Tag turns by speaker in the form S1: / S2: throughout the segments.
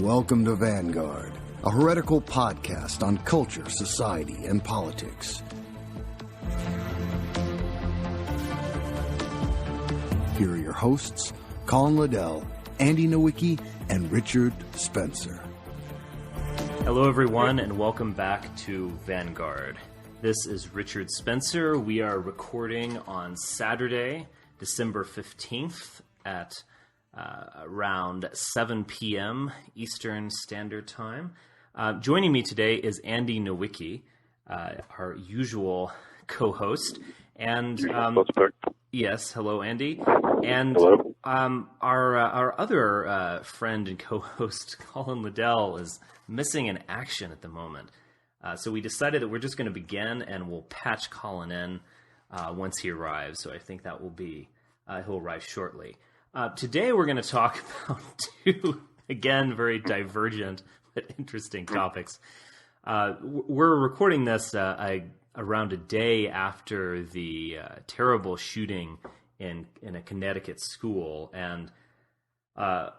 S1: Welcome to Vanguard, a heretical podcast on culture, society, and politics. Here are your hosts, Colin Liddell, Andy Nowicki, and Richard Spencer.
S2: Hello, everyone, and welcome back to Vanguard. This is Richard Spencer. We are recording on Saturday, December 15th at around 7 p.m. Eastern Standard Time. Joining me today is Andy Nowicki, our usual co-host. And yes, hello, Andy. And
S3: hello.
S2: Our other friend and co-host, Colin Liddell, is missing in action at the moment. So we decided that we're just going to begin, and we'll patch Colin in once he arrives. So I think that will be he'll arrive shortly. Today we're going to talk about two, again, very divergent but interesting topics. We're recording this around a day after the terrible shooting in a Connecticut school, and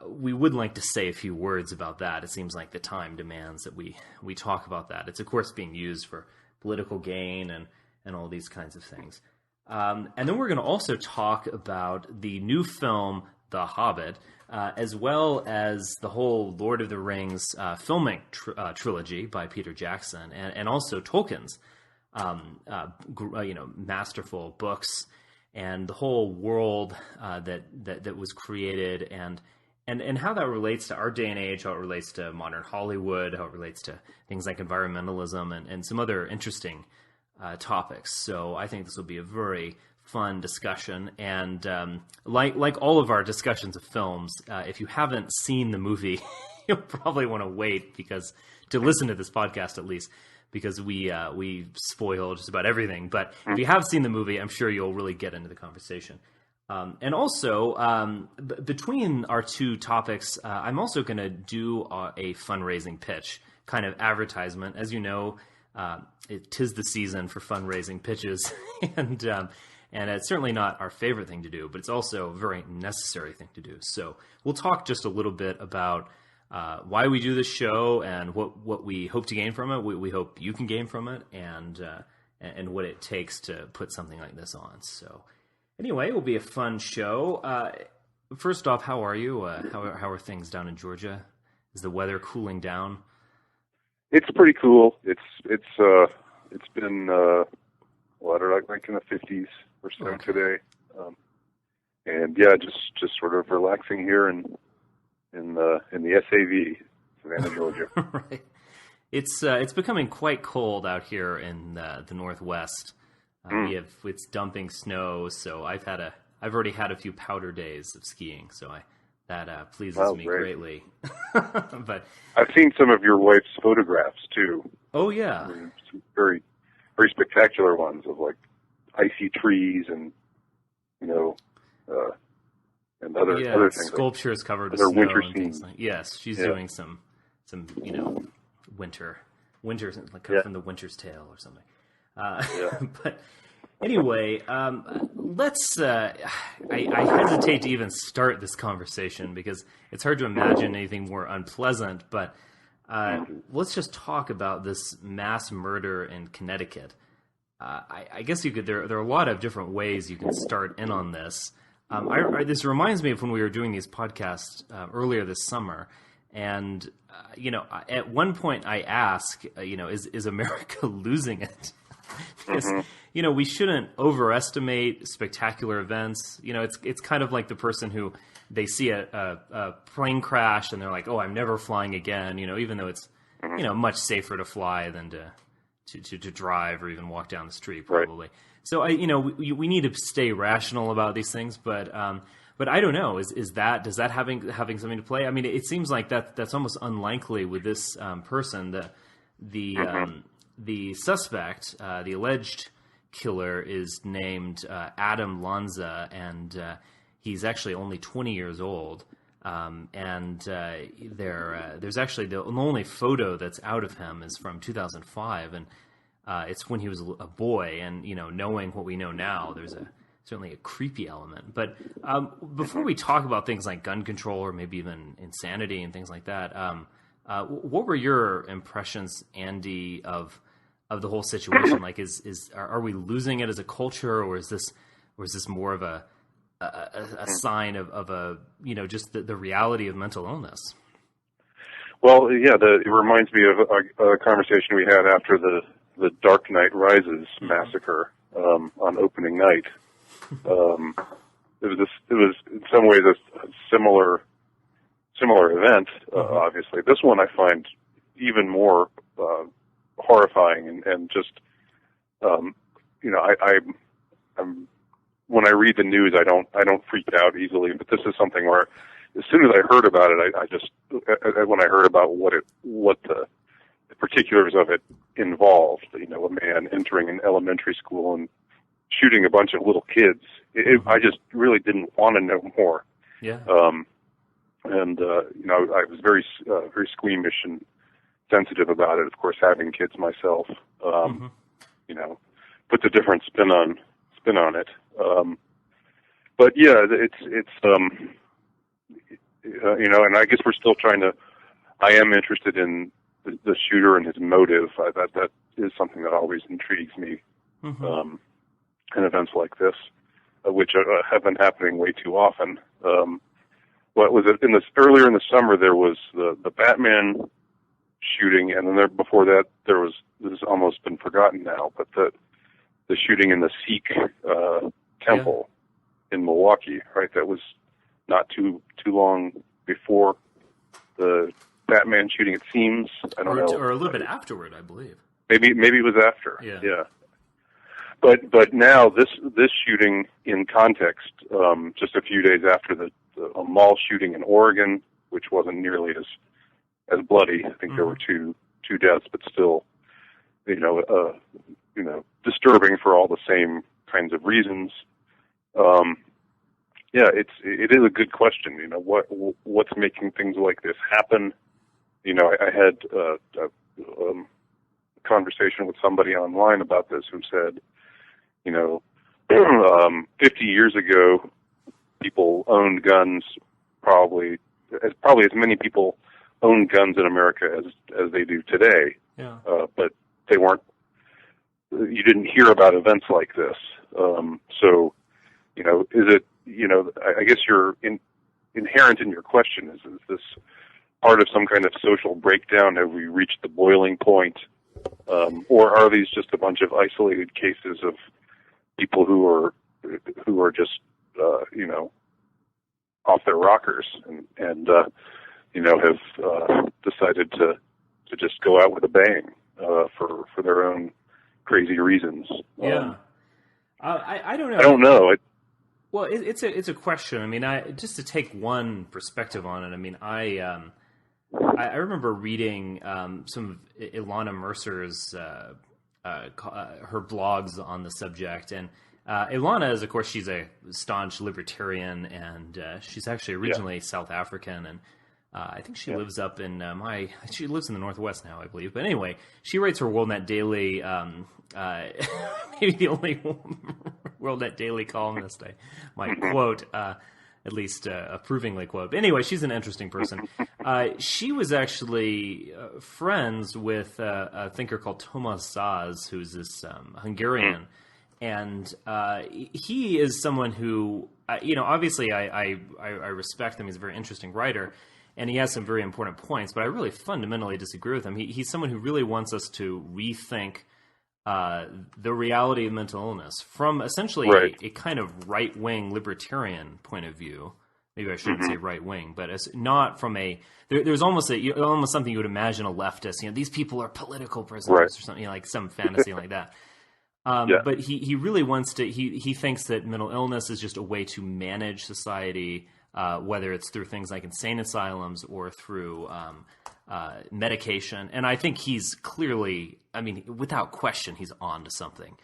S2: we would like to say a few words about that. It seems like the time demands that we talk about that. It's, of course, being used for political gain and all these kinds of things. And then we're going to also talk about the new film, The Hobbit, as well as the whole Lord of the Rings filming trilogy by Peter Jackson, and also Tolkien's masterful books, and the whole world that was created, and how that relates to our day and age, how it relates to modern Hollywood, how it relates to things like environmentalism, and some other interesting topics. So I think this will be a very fun discussion, and like all of our discussions of films, if you haven't seen the movie, you'll probably want to wait to listen to this podcast, at least, because we spoil just about everything. But if you have seen the movie, I'm sure you'll really get into the conversation. And also, between our two topics, I'm also going to do a fundraising pitch, kind of advertisement. As you know, it is the season for fundraising pitches, and it's certainly not our favorite thing to do, but it's also a very necessary thing to do. So we'll talk just a little bit about why we do this show and what we hope to gain from it. We hope you can gain from it, and what it takes to put something like this on. So anyway, it will be a fun show. First off, how are you? How are things down in Georgia? Is the weather cooling down?
S3: It's pretty cool. It's been like in the 50s or so today, and yeah, just sort of relaxing here in the SAV, Savannah, Georgia.
S2: Right. It's becoming quite cold out here in the Northwest. It's dumping snow, so I've already had a few powder days of skiing, so that pleases me greatly. But
S3: I've seen some of your wife's photographs too.
S2: Oh yeah,
S3: some very, very spectacular ones of like icy trees and and other things.
S2: Sculptures like covered with
S3: snow.
S2: Winter
S3: and scenes.
S2: Yes, she's doing some winter like from the Winter's Tale or something. But anyway, let's. I hesitate to even start this conversation because it's hard to imagine anything more unpleasant. But let's just talk about this mass murder in Connecticut. I guess you could. There are a lot of different ways you can start in on this. This reminds me of when we were doing these podcasts earlier this summer, and at one point I asked, is America losing it? Because we shouldn't overestimate spectacular events. It's kind of like the person who they see a plane crash and they're like, oh, I'm never flying again. Even though it's much safer to fly than to drive or even walk down the street, probably. Right. So we need to stay rational about these things, but I don't know. Does that having something to play? I mean, it seems like that's almost unlikely with this person. The suspect, the alleged killer, is named Adam Lanza, and he's actually only 20 years old. There's actually the only photo that's out of him is from 2005, and it's when he was a boy. And knowing what we know now, there's a certainly a creepy element. But before we talk about things like gun control or maybe even insanity and things like that, what were your impressions, Andy, of the whole situation? Like, are we losing it as a culture, or is this more of a sign of a, just the reality of mental illness?
S3: Well, yeah, it reminds me of a conversation we had after the Dark Knight Rises massacre on opening night. It was in some ways a similar event. Obviously, this one I find even more horrifying, and just I'm when I read the news, I don't freak out easily. But this is something where, as soon as I heard about it, I just when I heard about what the particulars of it involved, a man entering an elementary school and shooting a bunch of little kids, I just really didn't want to know more.
S2: Yeah.
S3: I was very squeamish and sensitive about it. Of course, having kids myself, puts a different spin on it. But yeah, it's and I guess we're still I am interested in the shooter and his motive. That is something that always intrigues me. In events like this, which have been happening way too often. What was it? Earlier in the summer, there was the Batman shooting, and then before that, this has almost been forgotten now, but the shooting in the Sikh temple in Milwaukee, right? That was not too long before the Batman shooting. It seems, I don't know,
S2: or a little bit afterward, I believe.
S3: Maybe it was after. Yeah. But now this shooting in context, just a few days after a mall shooting in Oregon, which wasn't nearly as bloody. I think there were two deaths, but still, disturbing for all the same kinds of reasons. It is a good question. What's making things like this happen? I had a conversation with somebody online about this who said, 50 years ago, people owned guns probably as many people owned guns in America as they do today.
S2: Yeah.
S3: But they weren't. You didn't hear about events like this. So, is it? I guess inherent in your question is this part of some kind of social breakdown? Have we reached the boiling point, or are these just a bunch of isolated cases of people who are just off their rockers and have decided to just go out with a bang for their own crazy reasons?
S2: I don't know.
S3: I don't know.
S2: Well, it's a question. I mean, just to take one perspective on it. I mean, I remember reading some of Ilana Mercer's her blogs on the subject, and Ilana is, of course, she's a staunch libertarian, and she's actually originally South African, and I think she lives up in she lives in the Northwest now, I believe. But anyway, she writes her WorldNet Daily, maybe the only WorldNet Daily columnist I might quote, at least approvingly quote. But anyway, she's an interesting person. She was actually friends with a thinker called Thomas Saz, who's this Hungarian. And he is someone who, obviously I respect him. He's a very interesting writer, and he has some very important points, but I really fundamentally disagree with him. He's someone who really wants us to rethink the reality of mental illness from essentially a kind of right-wing libertarian point of view. Maybe I shouldn't say right-wing, but it's not from there's almost almost something you would imagine a leftist, these people are political prisoners or something, like some fantasy like that. But he really wants to, he thinks that mental illness is just a way to manage society, whether it's through things like insane asylums or through medication. And I think he's clearly, without question, he's on to something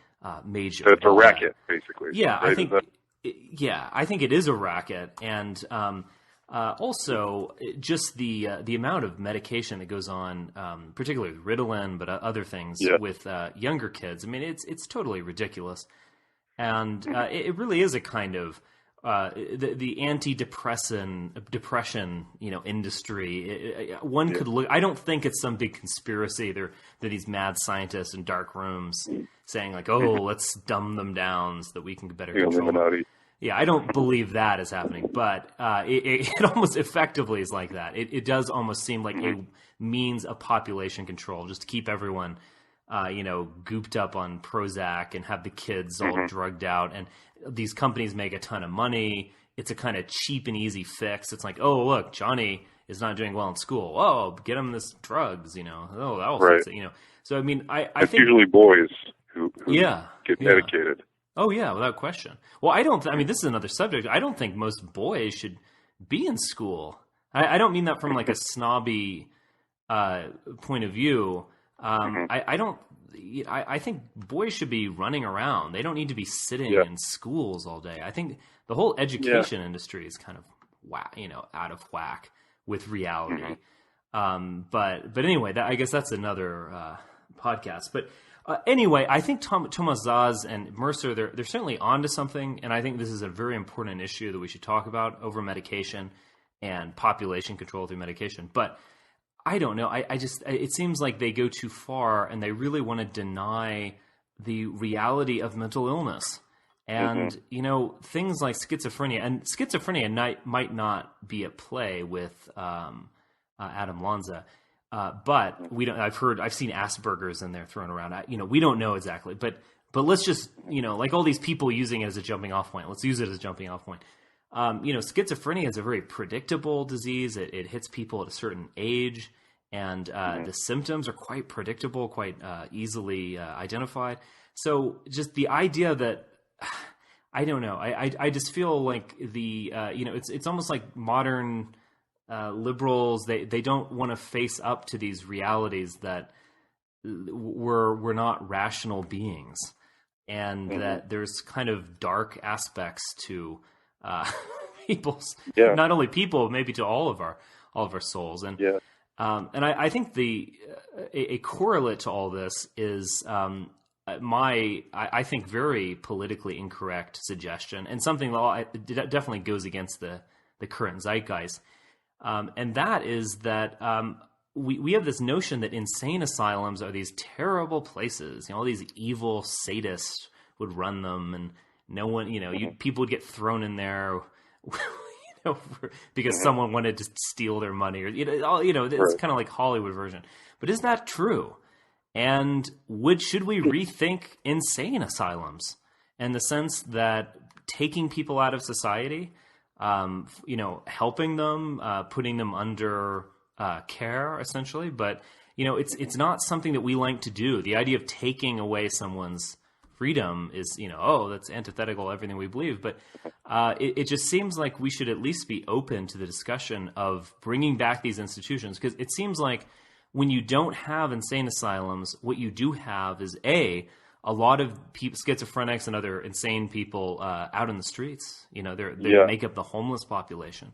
S2: major.
S3: It's a racket, basically.
S2: Yeah,
S3: right?
S2: I think it is a racket. And also, just the amount of medication that goes on, particularly with Ritalin, but other things with younger kids. It's totally ridiculous. And it really is a kind of the anti-depression, industry. One could look. I don't think it's some big conspiracy. They're these mad scientists in dark rooms saying like, "Oh, let's dumb them down so that we can better control them." Yeah, I don't believe that is happening, but it almost effectively is like that. It does almost seem like a means of population control, just to keep everyone, gooped up on Prozac and have the kids all drugged out. And these companies make a ton of money. It's a kind of cheap and easy fix. It's like, oh, look, Johnny is not doing well in school. Oh, get him this drugs, Oh, that will fix it, So, I mean, I think...
S3: It's usually boys who get medicated.
S2: Oh, yeah, without question. Well, this is another subject. I don't think most boys should be in school. I don't mean that from like a snobby point of view. I think boys should be running around. They don't need to be sitting in schools all day. I think the whole education industry is kind of out of whack with reality. But anyway, I guess that's another podcast. But anyway, I think Thomas Szasz and Mercer, they're certainly onto something, and I think this is a very important issue that we should talk about over medication and population control through medication. But I don't know. It seems like they go too far, and they really want to deny the reality of mental illness. And, things like schizophrenia might not be at play with Adam Lanza. But I've seen Asperger's in there thrown around. We don't know exactly, but let's just, like all these people using it as a jumping off point. Let's use it as a jumping off point. Schizophrenia is a very predictable disease. It hits people at a certain age, and the symptoms are quite predictable, quite easily identified. So just the idea that, I don't know. I just feel like it's almost like modern liberals, they don't want to face up to these realities that we're not rational beings, and that there's kind of dark aspects to people's, not only people, maybe to all of our souls. And I think a correlate to all this is I think very politically incorrect suggestion, and something that definitely goes against the current zeitgeist. And that is that we have this notion that insane asylums are these terrible places. All these evil sadists would run them, and no one, people would get thrown in there, because someone wanted to steal their money, or it's kind of like Hollywood version. But is that true? And should we rethink insane asylums in the sense that taking people out of society, helping them, putting them under care, essentially. But, it's not something that we like to do. The idea of taking away someone's freedom is, that's antithetical to everything we believe. But it just seems like we should at least be open to the discussion of bringing back these institutions, because it seems like when you don't have insane asylums, what you do have is a lot of schizophrenics and other insane people out in the streets. They make up the homeless population,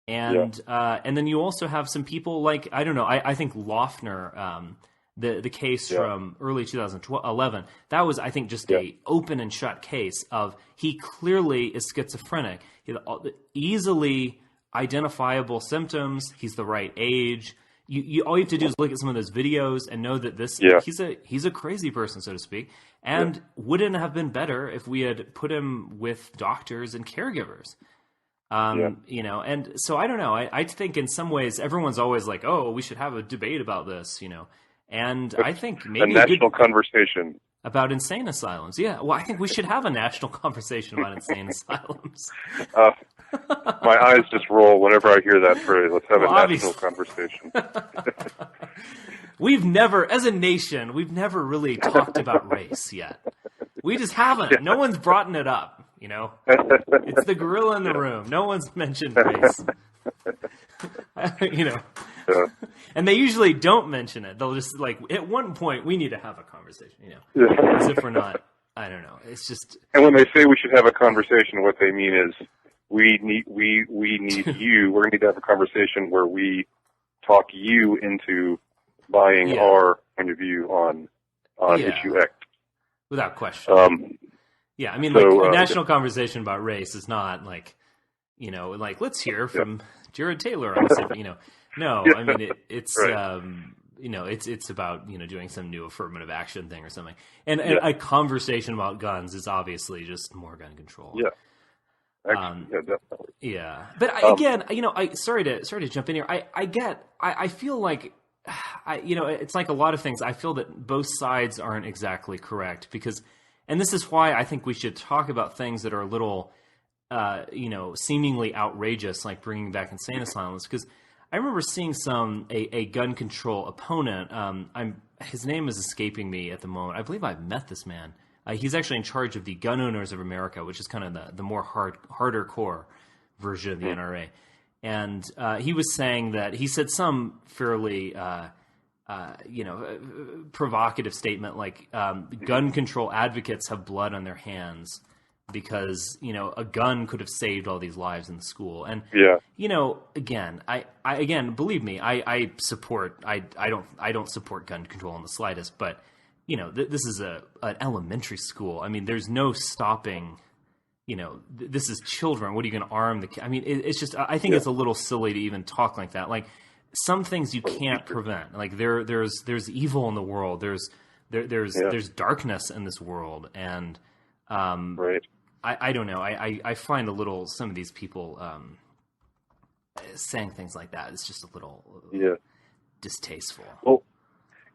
S2: and then you also have some people like, I don't know. I think Lofner, the case from early 2011, that was, I think, just a open and shut case of he clearly is schizophrenic. He had easily identifiable symptoms. He's the right age. All you have to do is look at some of those videos and know that he's a crazy person, so to speak, and wouldn't have been better if we had put him with doctors and caregivers. And so I don't know. I think in some ways everyone's always like, oh, we should have a debate about this, and I think maybe
S3: a national conversation
S2: about insane asylums. Yeah, well, I think we should have a national conversation about insane asylums.
S3: My eyes just roll whenever I hear that phrase. Let's have a national conversation.
S2: As a nation, we've never really talked about race yet. We just haven't. No one's brought it up, It's the gorilla in the room. No one's mentioned race. And they usually don't mention it. They'll just, like, at one point, we need to have a conversation, As if we're not, I don't know. It's just...
S3: And when they say we should have a conversation, what they mean is, we need you. We're going to need to have a conversation where we talk you into buying our point of view on issue X.
S2: Without question. Yeah, I mean,
S3: So,
S2: like a national conversation about race is not like, like let's hear from Jared Taylor on this. No, I mean it's
S3: right.
S2: it's about doing some new affirmative action thing or something. And a conversation about guns is obviously just more gun control.
S3: Yeah. Actually, definitely.
S2: Yeah, but sorry to jump in here. I feel like it's like a lot of things. I feel that both sides aren't exactly correct because, and this is why I think we should talk about things that are a little, seemingly outrageous, like bringing back insane asylums. Because I remember seeing a gun control opponent. His name is escaping me at the moment. I believe I've met this man. He's actually in charge of the Gun Owners of America, which is kind of the more harder core version of the NRA. And he was saying that he said some fairly, provocative statement like gun control advocates have blood on their hands because, a gun could have saved all these lives in the school. And, again, I believe me, I don't support gun control in the slightest, but this is an elementary school. I mean, there's no stopping, this is children. What are you going to arm the kid? I mean, it's just, I think it's a little silly to even talk like that. Like some things you can't prevent. Like there's evil in the world. There's darkness in this world. And,
S3: right.
S2: I don't know. I find some of these people, saying things like that. It's just a little distasteful.
S3: Well,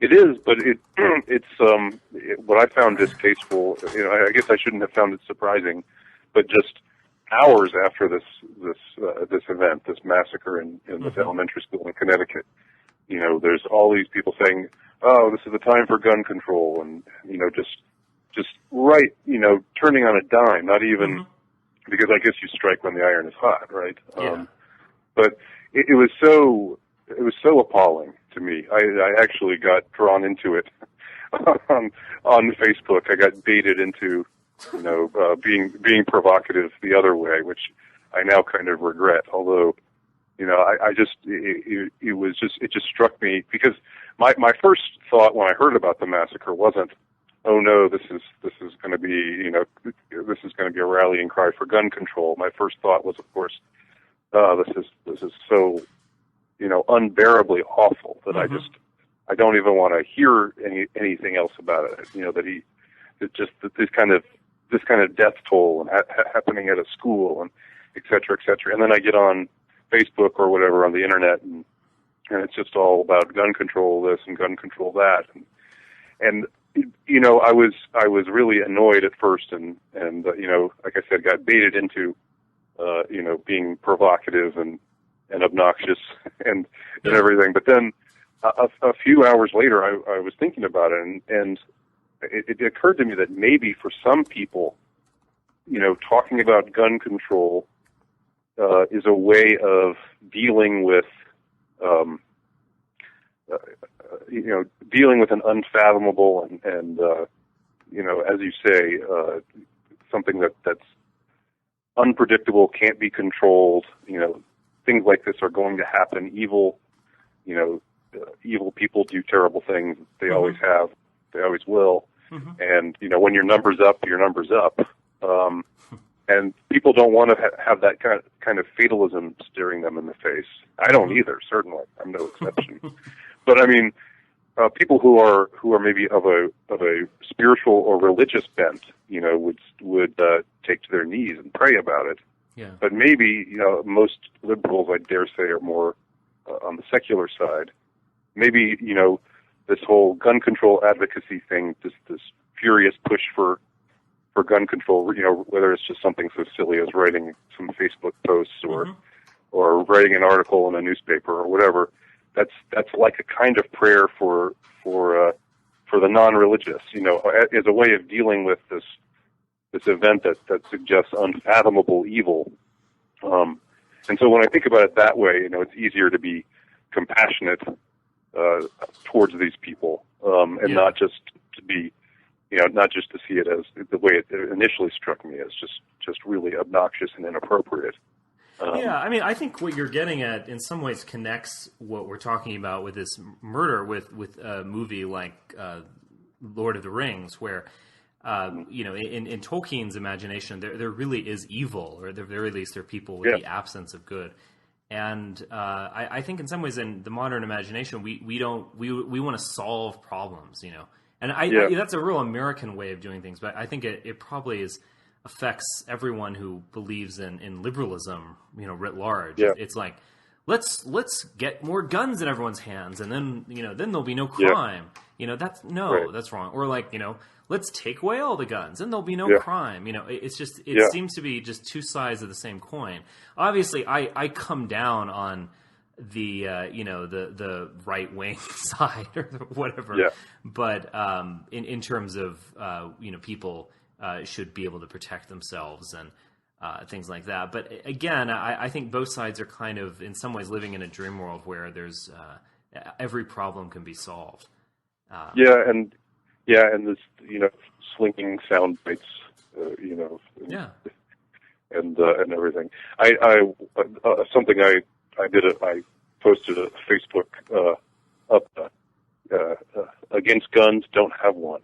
S3: it is, but it's what I found distasteful. I guess I shouldn't have found it surprising, but just hours after this event, this massacre in this elementary school in Connecticut, there's all these people saying, "Oh, this is the time for gun control," and just right, turning on a dime. Not even because I guess you strike when the iron is hot, right?
S2: Yeah.
S3: But it was so appalling to me. I actually got drawn into it on Facebook. I got baited into, being provocative the other way, which I now kind of regret. Although, it just struck me because my first thought when I heard about the massacre wasn't, oh no, this is going to be, this is going to be a rallying cry for gun control. My first thought was, of course, this is so, unbearably awful that I don't even want to hear anything else about it. That this kind of death toll and happening at a school and et cetera, et cetera. And then I get on Facebook or whatever on the internet and it's just all about gun control this and gun control that. And I was really annoyed at first and like I said, got baited into, being provocative and obnoxious and everything. But then a few hours later, I was thinking about it, and it occurred to me that maybe for some people, talking about gun control is a way of dealing with, dealing with an unfathomable and as you say, something that's unpredictable, can't be controlled. Things like this are going to happen. Evil people do terrible things. They always have. They always will. And when your number's up, your number's up. And people don't want to have that kind of fatalism staring them in the face. I don't either. Certainly, I'm no exception. But I mean, people who are maybe of a spiritual or religious bent, would take to their knees and pray about it.
S2: Yeah.
S3: But maybe most liberals, I dare say, are more on the secular side. Maybe this whole gun control advocacy thing, this furious push for gun control, whether it's just something so silly as writing some Facebook posts or writing an article in a newspaper or whatever. That's like a kind of prayer for the non-religious, as a way of dealing with this event that suggests unfathomable evil. And so when I think about it that way, it's easier to be compassionate towards these people, and not just to be, not just to see it as the way it initially struck me as just really obnoxious and inappropriate.
S2: I mean, I think what you're getting at in some ways connects what we're talking about with this murder with a movie like Lord of the Rings, where in Tolkien's imagination, there really is evil, or at the very least, there are people with the absence of good. And I think in some ways, in the modern imagination, we want to solve problems, And that's a real American way of doing things, but I think it probably affects everyone who believes in liberalism, writ large.
S3: Yeah.
S2: It's like, let's get more guns in everyone's hands, and then then there'll be no crime. That's wrong. Or like let's take away all the guns, and there'll be no crime. It's just seems to be just two sides of the same coin. Obviously, I come down on the the right wing side or whatever. Yeah. But in terms of people should be able to protect themselves and things like that. But again, I think both sides are kind of in some ways living in a dream world where there's every problem can be solved.
S3: And this slinging sound bites, and everything. Something I did. I posted a Facebook up against guns, don't have one.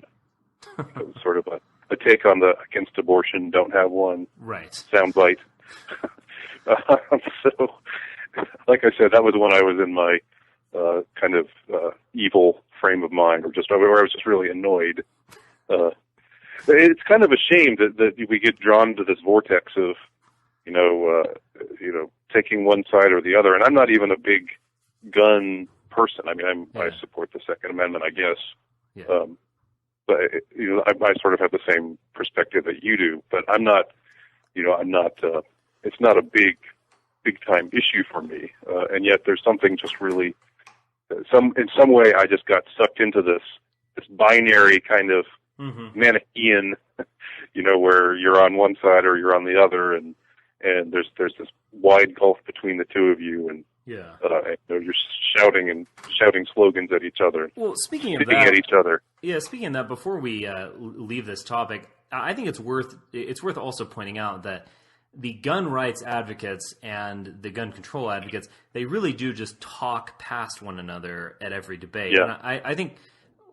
S3: It was sort of a take on the against abortion, don't have one.
S2: Right.
S3: Soundbite. So, like I said, that was when I was in my kind of evil frame of mind, where I was just really annoyed. It's kind of a shame that we get drawn to this vortex of, taking one side or the other. And I'm not even a big gun person. I mean, I support the Second Amendment, I guess. Yeah. But I sort of have the same perspective that you do. But I'm not. It's not a big time issue for me. And yet, there's something just really, in some way, I just got sucked into this binary kind of Manichaean, where you're on one side or you're on the other, and there's this wide gulf between the two of you, and you're shouting slogans at each other.
S2: Well, speaking of that, before we leave this topic, I think it's worth also pointing out that the gun rights advocates and the gun control advocates, they really do just talk past one another at every debate. Yeah. And I think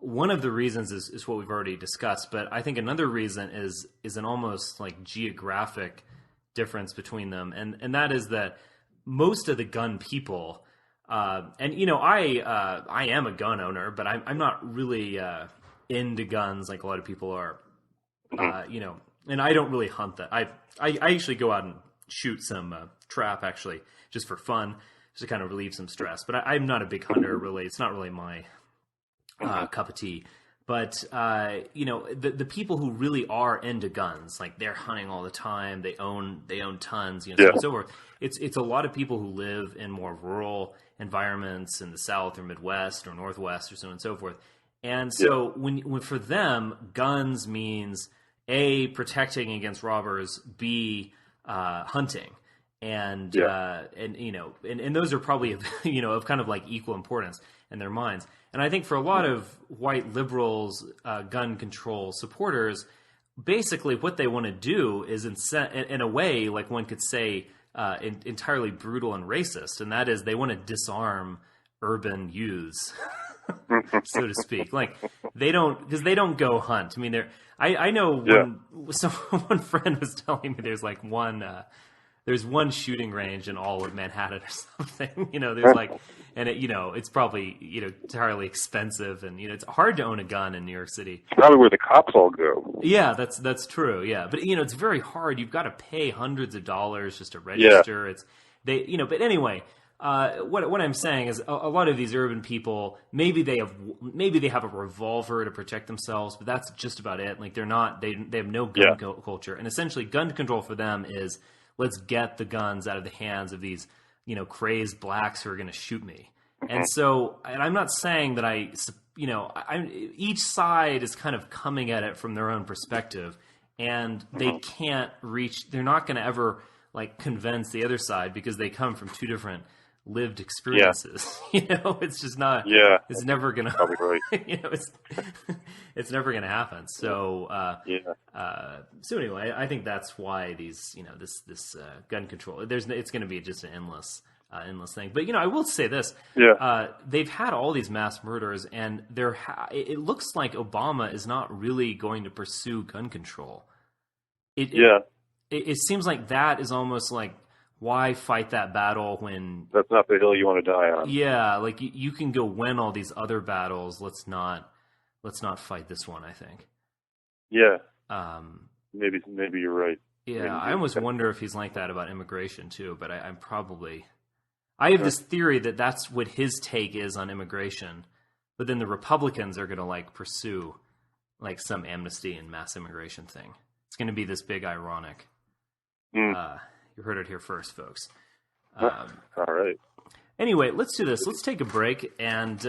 S2: one of the reasons is what we've already discussed, but I think another reason is an almost like geographic difference between them, and that is that most of the gun people, I am a gun owner, but I'm not really into guns like a lot of people are, and I don't really hunt that. I actually go out and shoot some trap, actually, just for fun, just to kind of relieve some stress. But I'm not a big hunter, really. It's not really my cup of tea. But, the people who really are into guns, like they're hunting all the time, they own tons, so on and so forth. It's a lot of people who live in more rural environments in the South or Midwest or Northwest or so on and so forth. And so when for them, guns means A, protecting against robbers, B, hunting. And those are probably, of kind of like equal importance in their minds. And I think for a lot of white liberals, gun control supporters, basically what they want to do is in a way, like one could say, entirely brutal and racist. And that is they want to disarm urban youths, so to speak. Like because they don't go hunt. I mean, I know one friend was telling me there's like there's one shooting range in all of Manhattan or something, there's like, and it's probably, entirely expensive, and, it's hard to own a gun in New York City.
S3: It's probably where the cops all go.
S2: Yeah, that's true. Yeah. But, it's very hard. You've got to pay hundreds of dollars just to register. Yeah. But anyway, what I'm saying is a lot of these urban people, maybe they have a revolver to protect themselves, but that's just about it. Like they have no gun culture. And essentially gun control for them is, let's get the guns out of the hands of these, crazed blacks who are going to shoot me. And so, and I'm not saying that each side is kind of coming at it from their own perspective, and they're not going to ever like convince the other side because they come from two different lived experiences. It's just not, it's never going to, right. It's never going to happen. So, so anyway, I think that's why these, this gun control, it's going to be just an endless endless thing. But, I will say this.
S3: Yeah.
S2: They've had all these mass murders, and it looks like Obama is not really going to pursue gun control. It seems like that is almost like, why fight that battle when... That's
S3: not the hill you want to die on.
S2: Yeah, like you can go win all these other battles. Let's not fight this one, I think.
S3: Yeah. Maybe you're right.
S2: Yeah, I almost wonder if he's like that about immigration too, but I'm probably... I have this theory that that's what his take is on immigration, but then the Republicans are going to pursue some amnesty and mass immigration thing. It's going to be this big ironic. You heard it here first, folks.
S3: All right.
S2: Anyway, let's do this. Let's take a break, and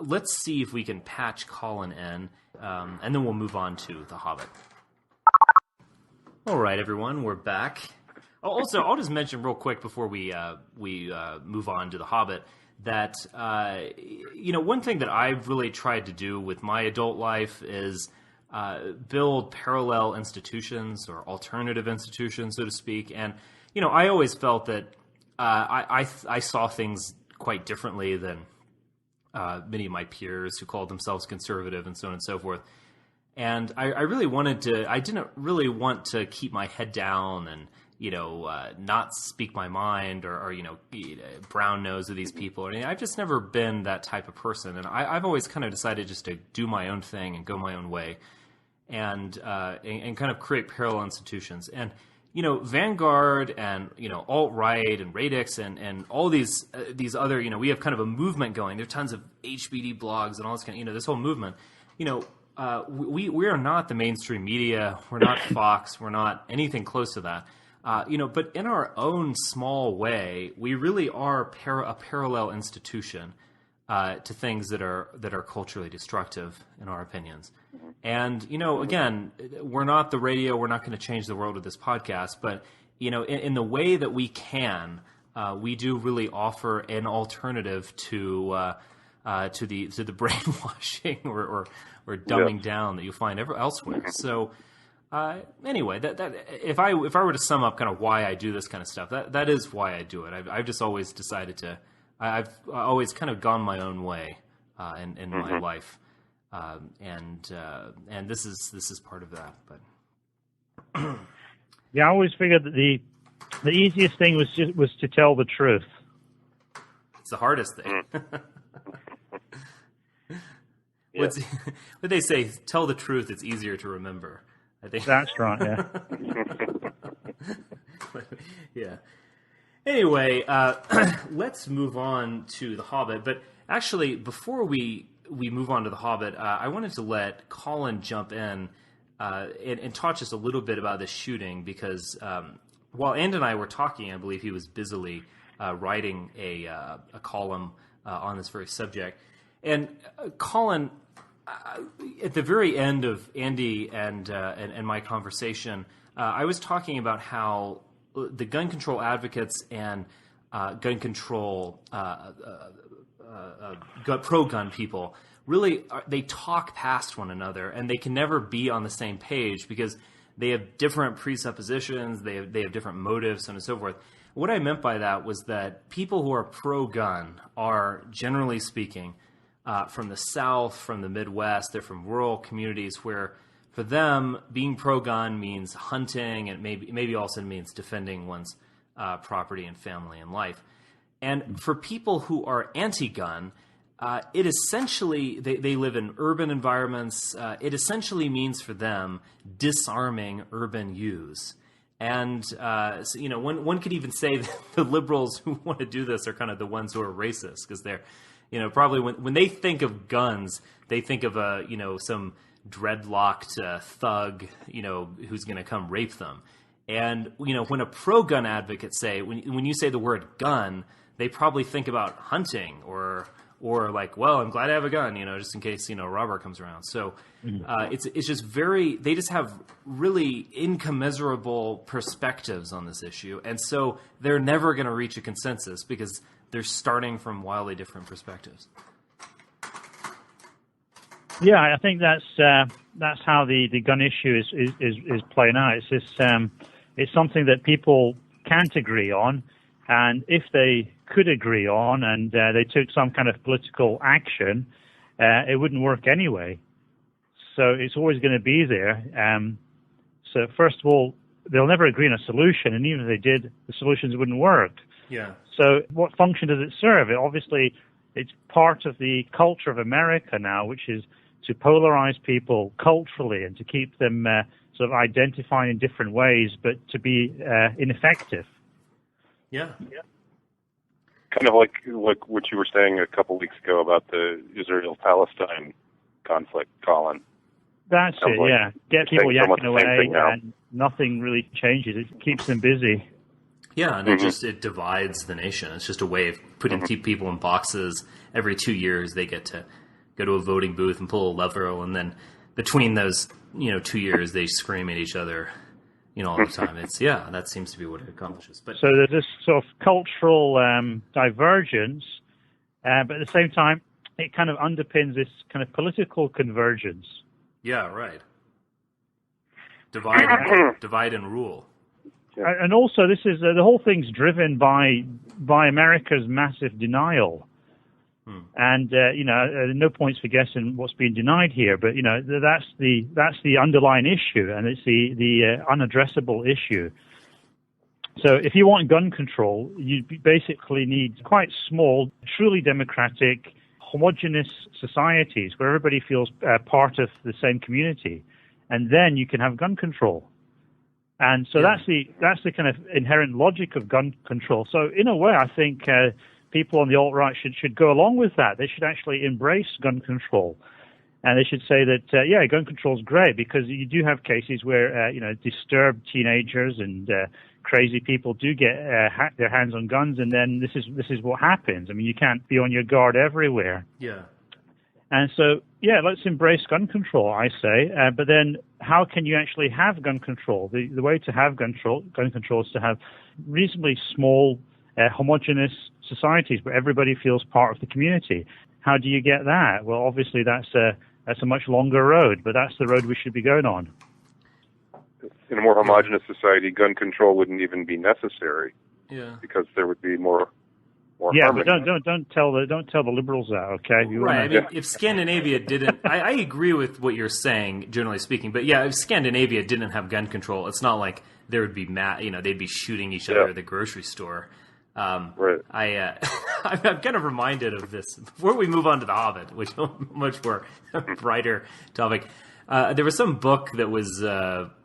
S2: let's see if we can patch Colin in, and then we'll move on to The Hobbit. All right, everyone, we're back. Also, I'll just mention real quick before we move on to The Hobbit that, one thing that I've really tried to do with my adult life is build parallel institutions or alternative institutions, so to speak, and I always felt that I saw things quite differently than many of my peers who called themselves conservative and so on and so forth. And I really I didn't really want to keep my head down and, not speak my mind or brown nose of these people. I've just never been that type of person. And I've always kind of decided just to do my own thing and go my own way and kind of create parallel institutions. And, Vanguard and, alt-right and Radix and all these other, we have kind of a movement going. There are tons of HBD blogs and all this kind of, this whole movement, we are not the mainstream media. We're not Fox. We're not anything close to that. But in our own small way, we really are a parallel institution to things that are culturally destructive, in our opinions. And, again, we're not the radio. We're not going to change the world with this podcast. But, in the way that we can, we do really offer an alternative to the brainwashing or dumbing down that you find elsewhere. So anyway, that if I were to sum up kind of why I do this kind of stuff, that is why I do it. I've just always decided to. I've always kind of gone my own way in my life, and this is part of that. But
S4: yeah, I always figured that the easiest thing was to tell the truth.
S2: It's the hardest thing. What they say? Tell the truth. It's easier to remember. I think
S4: that's right. Yeah.
S2: Yeah. Anyway, let's move on to The Hobbit. But actually, before we move on to The Hobbit, I wanted to let Colin jump in and talk just a little bit about this shooting because while And and I were talking, I believe he was busily writing a column on this very subject. And Colin, at the very end of Andy and my conversation, I was talking about how the gun control advocates and gun control pro-gun people really they talk past one another, and they can never be on the same page because they have different presuppositions, they have different motives, so on and so forth. What I meant by that was that people who are pro-gun are, generally speaking, from the South, from the Midwest, they're from rural communities where, for them, being pro-gun means hunting, and maybe also means defending one's property and family and life. And for people who are anti-gun, it essentially, they live in urban environments. It essentially means for them disarming urban youths. And, so, one could even say that the liberals who want to do this are kind of the ones who are racist because they're, probably when they think of guns, they think of some dreadlocked thug, who's going to come rape them. And, when a pro-gun advocate when you say the word gun, they probably think about hunting or like, well, I'm glad I have a gun, just in case, a robber comes around. So it's just they just have really incommensurable perspectives on this issue. And so they're never going to reach a consensus because they're starting from wildly different perspectives.
S4: Yeah, I think that's how the gun issue is playing out. It's just, it's something that people can't agree on, And if they could agree on and they took some kind of political action, it wouldn't work anyway. So it's always going to be there. So first of all, they'll never agree on a solution, and even if they did, the solutions wouldn't work.
S2: Yeah.
S4: So what function does it serve? Obviously, it's part of the culture of America now, which is to polarize people culturally and to keep them sort of identifying in different ways, but to be ineffective.
S2: Yeah.
S3: Kind of like what you were saying a couple weeks ago about the Israel-Palestine conflict, Colin.
S4: That's it,
S3: like
S4: yeah. Get people yakking away,
S3: now.
S4: and nothing really changes. It keeps them busy.
S2: Yeah, and it divides the nation. It's just a way of putting people in boxes. Every 2 years, they get to go to a voting booth and pull a lever, and then between those 2 years, they scream at each other all the time. That seems to be what it accomplishes. But
S4: so there's this sort of cultural divergence, but at the same time, it kind of underpins this kind of political convergence.
S2: Yeah, right. Divide and rule.
S3: Yeah.
S4: And also, this is the whole thing's driven by America's massive denial. And no points for guessing what's being denied here, but that's the underlying issue, and it's the unaddressable issue. So if you want gun control, you basically need quite small, truly democratic, homogenous societies where everybody feels part of the same community, and then you can have gun control. And so that's the kind of inherent logic of gun control. So in a way, I think people on the alt-right should go along with that. They should actually embrace gun control. And they should say that, gun control is great, because you do have cases where, disturbed teenagers and crazy people do get their hands on guns, and then this is what happens. I mean, you can't be on your guard everywhere.
S2: Yeah.
S4: And so, let's embrace gun control, I say. But then how can you actually have gun control? The way to have gun control is to have reasonably small, homogeneous societies where everybody feels part of the community. How do you get that? Well, obviously that's a much longer road, but that's the road we should be going on.
S3: In a more homogenous society, gun control wouldn't even be necessary.
S2: Yeah.
S3: Because there would be more
S4: yeah,
S3: harmony.
S4: But don't tell the liberals that, okay?
S2: Right. I mean, if Scandinavia didn't, I agree with what you're saying, generally speaking. But if Scandinavia didn't have gun control, it's not like there would be they'd be shooting each other at the grocery store.
S3: Right.
S2: I'm kind of reminded of this before we move on to the Hobbit, which is a much more brighter topic. There was some book that was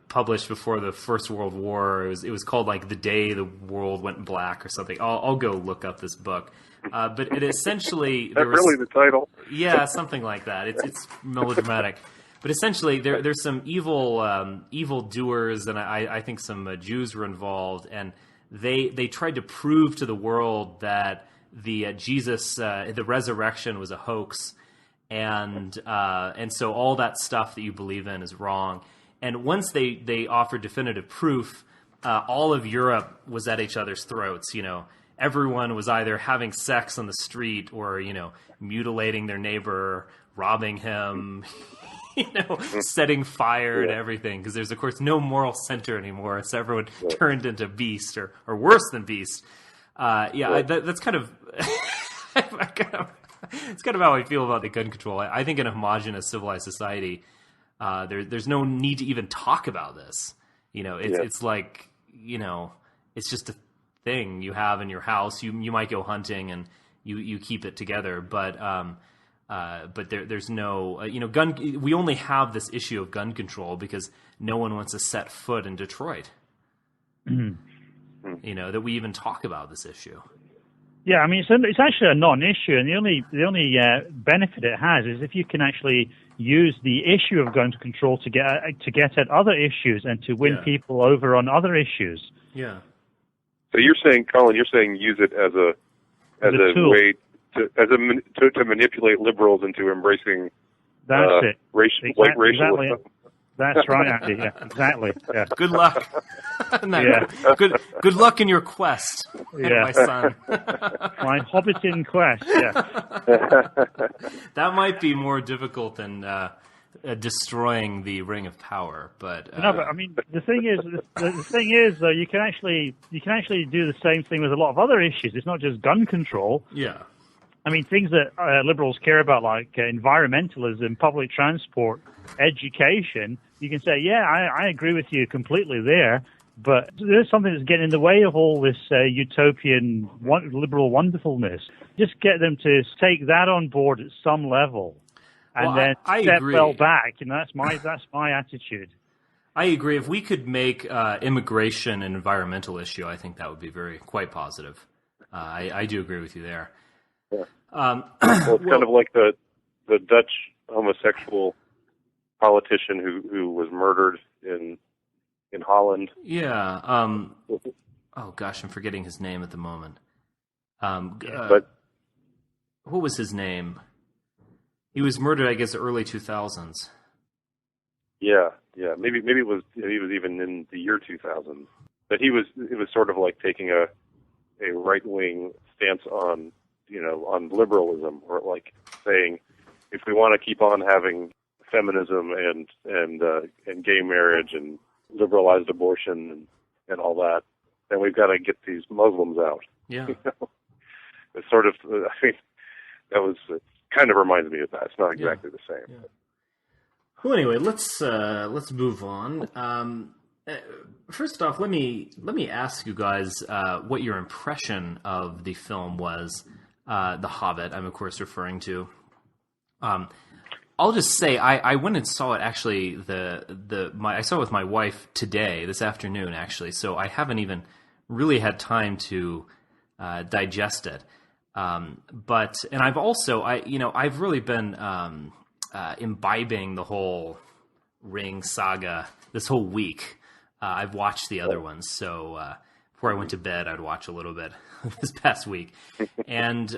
S2: published before the First World War. It was called like The Day the World Went Black or something. I'll go look up this book. But it essentially
S3: That's really the title.
S2: Yeah, something like that. It's melodramatic. But essentially, there's some evil doers, and I think some Jews were involved, and they tried to prove to the world that the Jesus, the resurrection, was a hoax, and so all that stuff that you believe in is wrong. And once they offered definitive proof, all of Europe was at each other's throats. Everyone was either having sex on the street or mutilating their neighbor, robbing him. Setting fire to everything, because there's of course no moral center anymore. So everyone turned into beast or worse than beast. That's kind of it's kind of how I feel about the gun control. I think in a homogenous civilized society, there's no need to even talk about this. It's like it's just a thing you have in your house. You might go hunting and you keep it together, but there's no, gun. We only have this issue of gun control because no one wants to set foot in Detroit. That we even talk about this issue.
S4: Yeah, I mean, it's actually a non-issue, and the only benefit it has is if you can actually use the issue of gun control to get at other issues and to win people over on other issues.
S2: Yeah.
S3: So you're saying, Colin, use it as a way to manipulate liberals into embracing racial
S4: exactly. That's right, Andy. Yeah, exactly. Yeah.
S2: Good luck. Good luck in your quest, my son.
S4: My Hobbiton quest. Yeah.
S2: That might be more difficult than destroying the Ring of Power. But
S4: no, but I mean, the thing is, though, you can actually do the same thing with a lot of other issues. It's not just gun control.
S2: Yeah.
S4: I mean, things that liberals care about, like environmentalism, public transport, education. You can say, yeah, I agree with you completely there. But there's something that's getting in the way of all this utopian liberal wonderfulness. Just get them to take that on board at some level, and then step
S2: agree.
S4: well back. That's my attitude.
S2: I agree. If we could make immigration an environmental issue, I think that would be quite positive. I do agree with you there.
S3: Yeah. Well, it's kind of like the Dutch homosexual politician who was murdered in Holland.
S2: Yeah. Oh gosh, I'm forgetting his name at the moment.
S3: But
S2: what was his name? He was murdered, I guess, early 2000s.
S3: Yeah. Maybe it was he was even in the year 2000. But it was sort of like taking a right wing stance on liberalism, or like saying if we want to keep on having feminism and gay marriage and liberalized abortion and all that, then we've got to get these Muslims out.
S2: Yeah.
S3: It's sort of, I mean, it kind of reminds me of that. It's not exactly the same.
S2: Yeah. Well, anyway, let's move on. First off, let me ask you guys what your impression of the film was, The Hobbit. I'm of course referring to. I'll just say I went and saw it actually. I saw it with my wife this afternoon actually. So I haven't even really had time to digest it. But I've also I've really been imbibing the whole Ring saga this whole week. I've watched the other ones, so before I went to bed, I'd watch a little bit this past week. And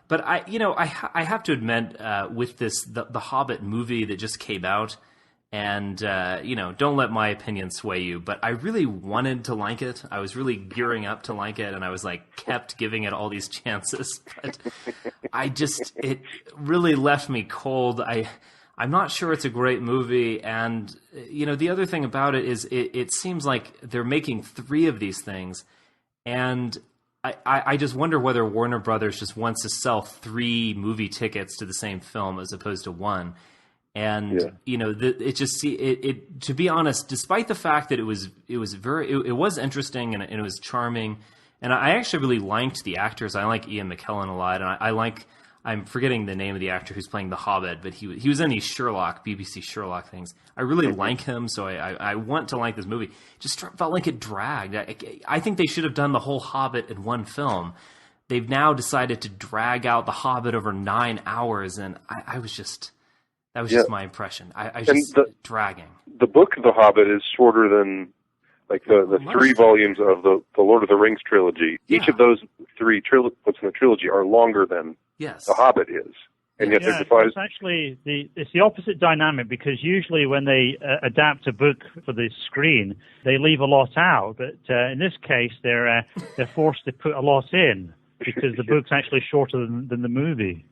S2: but I have to admit, with the Hobbit movie that just came out, and don't let my opinion sway you, but I really wanted to like it. I was really gearing up to like it, and I was kept giving it all these chances. But it really left me cold. I'm not sure it's a great movie, and the other thing about it is it seems like they're making 3 of these things, and I just wonder whether Warner Brothers just wants to sell 3 movie tickets to the same film as opposed to 1. And to be honest, despite the fact that it was interesting and it was charming, and I actually really liked the actors. I like Ian McKellen a lot, and I'm forgetting the name of the actor who's playing the Hobbit, but he was in these BBC Sherlock things. I really like him, so I want to like this movie. Just felt like it dragged. I think they should have done the whole Hobbit in one film. They've now decided to drag out the Hobbit over 9 hours, and that was just my impression. Dragging.
S3: The book of the Hobbit is shorter than the 3 volumes of the Lord of the Rings trilogy. Yeah. Each of those 3 books in the trilogy are longer than the Hobbit is. And yet they're devised.
S4: It's actually it's the opposite dynamic, because usually when they adapt a book for the screen, they leave a lot out. But in this case, they're forced to put a lot in because the book's actually shorter than the movie.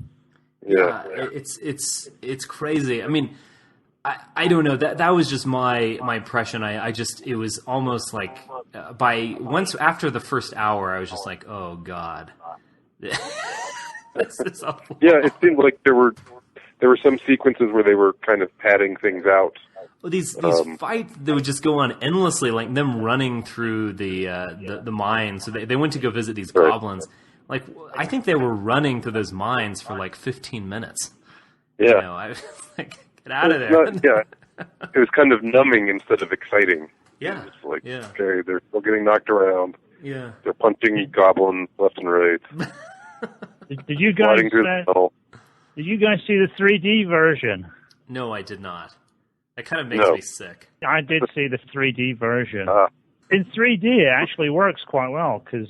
S3: Yeah,
S2: it's crazy. I mean, I don't know. That was just my impression. It was almost like after the first hour, I was just like, oh God. This is awful.
S3: Yeah, it seemed like there were some sequences where they were kind of padding things out.
S2: Well, these fights that would just go on endlessly, like them running through the mines. So they went to go visit these goblins. Like, I think they were running through those mines for 15 minutes.
S3: Yeah.
S2: I was like, get out of there.
S3: It was kind of numbing instead of exciting.
S2: Yeah.
S3: It's okay, they're still getting knocked around.
S2: Yeah.
S3: They're punching goblins left and right.
S4: Did you guys see the 3D version?
S2: No, I did not. That kind of makes me sick.
S4: I did see the 3D version. In 3D, it actually works quite well because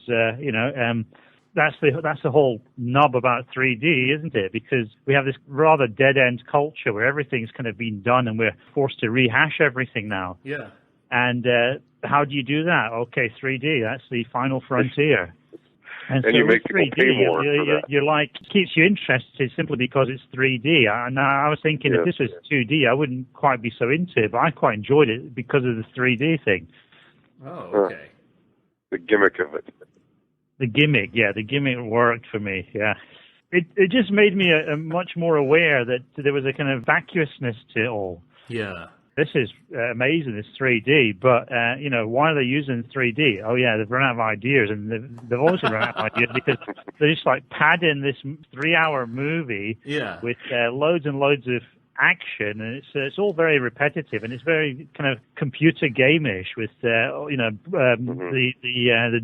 S4: that's the whole nub about 3D, isn't it? Because we have this rather dead-end culture where everything's kind of been done and we're forced to rehash everything now.
S2: Yeah.
S4: And how do you do that? Okay, 3D, that's the final frontier. And
S3: so you make people
S4: 3D,
S3: pay more for that.
S4: You're like, keeps you interested simply because it's 3D. I was thinking if this was 2D, I wouldn't quite be so into it, but I quite enjoyed it because of the 3D thing.
S2: Oh, okay.
S3: The gimmick of it.
S4: The gimmick worked for me, yeah. It just made me much more aware that there was a kind of vacuousness to it all.
S2: Yeah.
S4: This is amazing, it's 3D, but, why are they using 3D? Oh, yeah, they've run out of ideas, and they've also run out of ideas because they're just like padding this 3-hour movie with loads and loads of action, and it's all very repetitive, and it's very kind of computer game-ish with, the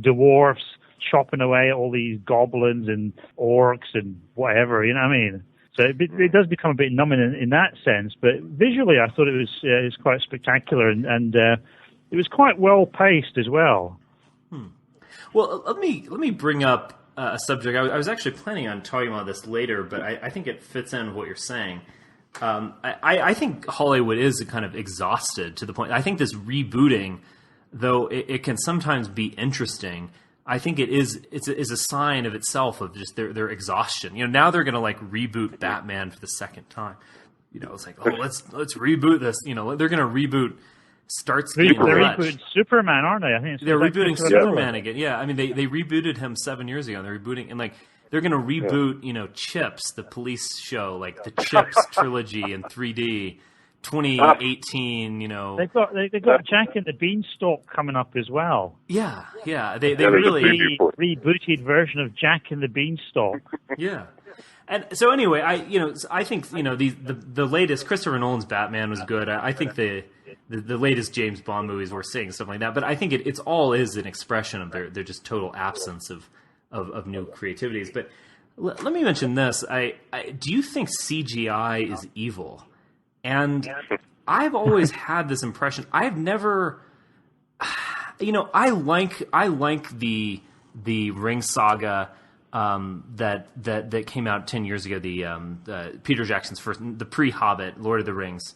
S4: dwarfs chopping away at all these goblins and orcs and whatever, you know what I mean? So it does become a bit numbing in that sense, but visually I thought it was quite spectacular, and it was quite well paced as well.
S2: Well, let me bring up a subject. I was actually planning on talking about this later, but I think it fits in with what you're saying. I think Hollywood is kind of exhausted to the point. I think this rebooting, though it can sometimes be interesting, I think it's a sign of itself of just their exhaustion. Now they're going to like reboot Batman for the second time. It's like, oh, let's reboot this. They're going to reboot Starsky and
S4: They're
S2: Hutch.
S4: rebooting Superman, aren't they? I think
S2: they're rebooting Superman again. Yeah, I mean they rebooted him 7 years ago. And they're rebooting, and like they're going to reboot Chips, the police show, like the Chips trilogy in 3D. 2018, They've
S4: got Jack and the Beanstalk coming up as well.
S2: Yeah. They really
S4: rebooted version of Jack and the Beanstalk.
S2: Yeah. And so anyway, I think the latest Christopher Nolan's Batman was good. I think the latest James Bond movies we're seeing stuff like that. But I think it's all is an expression of their just total absence of new creativities. But let me mention this. Do you think CGI is evil? And I've always had this impression. I've never, I like the Ring saga that came out 10 years ago. The Peter Jackson's first, the pre-Hobbit, Lord of the Rings,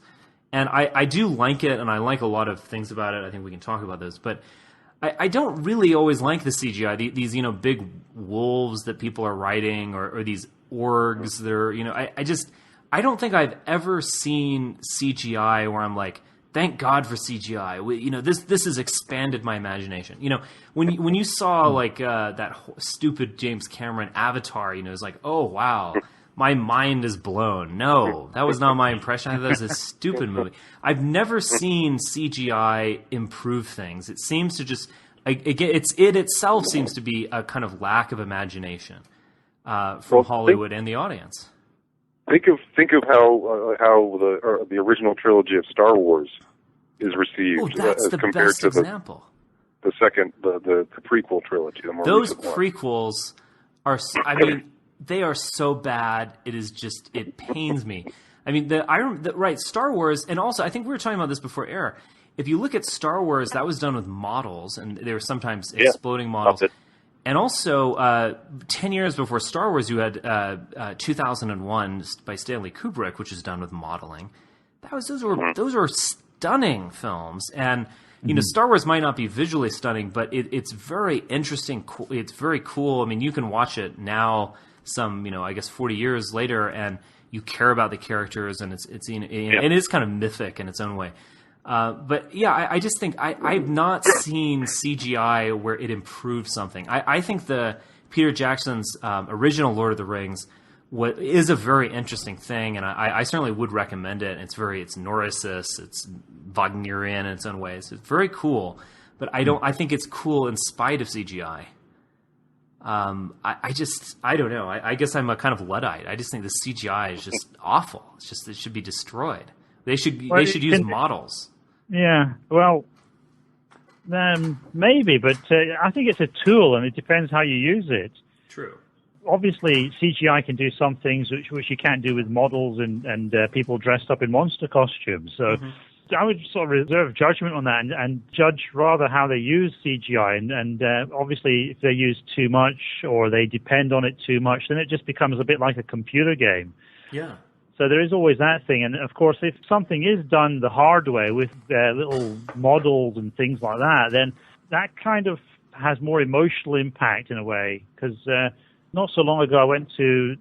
S2: and I do like it, and I like a lot of things about it. I think we can talk about those, but I don't really always like the CGI. These big wolves that people are riding, or these orgs that are I don't think I've ever seen CGI where I'm like, thank God for CGI. This has expanded my imagination. When you saw like that stupid James Cameron Avatar, it's like, oh wow, my mind is blown. No, that was not my impression. I thought that was a stupid movie. I've never seen CGI improve things. It seems to just it itself seems to be a kind of lack of imagination from Hollywood and the audience.
S3: Think of how the original trilogy of Star Wars is received
S2: as compared to
S3: the second the prequel trilogy. The more
S2: Those prequels are, they are so bad. It pains me. I mean, right, Star Wars, and also I think we were talking about this before air. If you look at Star Wars, that was done with models, and they were sometimes exploding models. And also, 10 years before Star Wars, you had 2001 by Stanley Kubrick, which is done with modeling. Those were stunning films, and Star Wars might not be visually stunning, but it's very interesting. It's very cool. I mean, you can watch it now, I guess 40 years later, and you care about the characters, and and it is kind of mythic in its own way. But yeah, I just think I've not seen CGI where it improved something. I think the Peter Jackson's original Lord of the Rings is a very interesting thing, and I certainly would recommend it. It's Noricist, it's Wagnerian in its own ways. It's very cool, but I think it's cool in spite of CGI. I don't know. I guess I'm a kind of Luddite. I just think the CGI is just awful. It should be destroyed. They should use models.
S4: Yeah, well, maybe, but I think it's a tool, and it depends how you use it.
S2: True.
S4: Obviously, CGI can do some things which you can't do with models and people dressed up in monster costumes. So I would sort of reserve judgment on that and judge rather how they use CGI. And obviously, if they use too much or they depend on it too much, then it just becomes a bit like a computer game.
S2: Yeah.
S4: So there is always that thing. And, of course, if something is done the hard way with little models and things like that, then that kind of has more emotional impact in a way, because not so long ago I went to